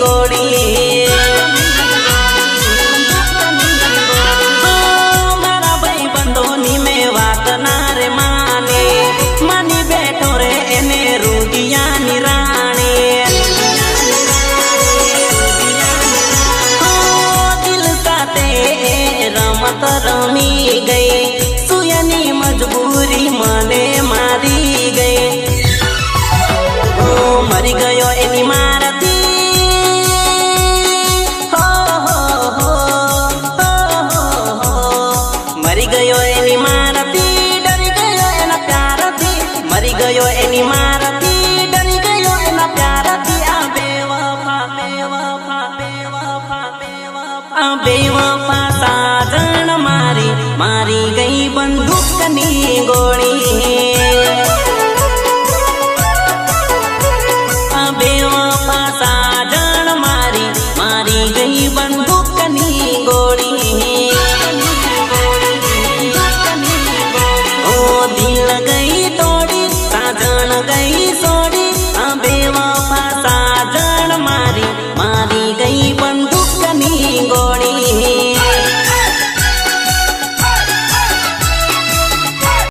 गोड़ी मारा भाई बंधोनी में वात ना रे माने मानी बैठो रे एने रूडिया निराणे दिल साथे रमत रमी गई सुयनी मजबूरी मने मारी गई मरी गयो एनी मारती हो मरी गयो एनी मारती डरी गयो एना प्यार थी मरी गयो एनी मारती डरी गयो एना प्यार थी आ बेवफा बेवफा बेवफा बेवफा आ बेवफा साजन मारी मारी गई बंदूक नी गोली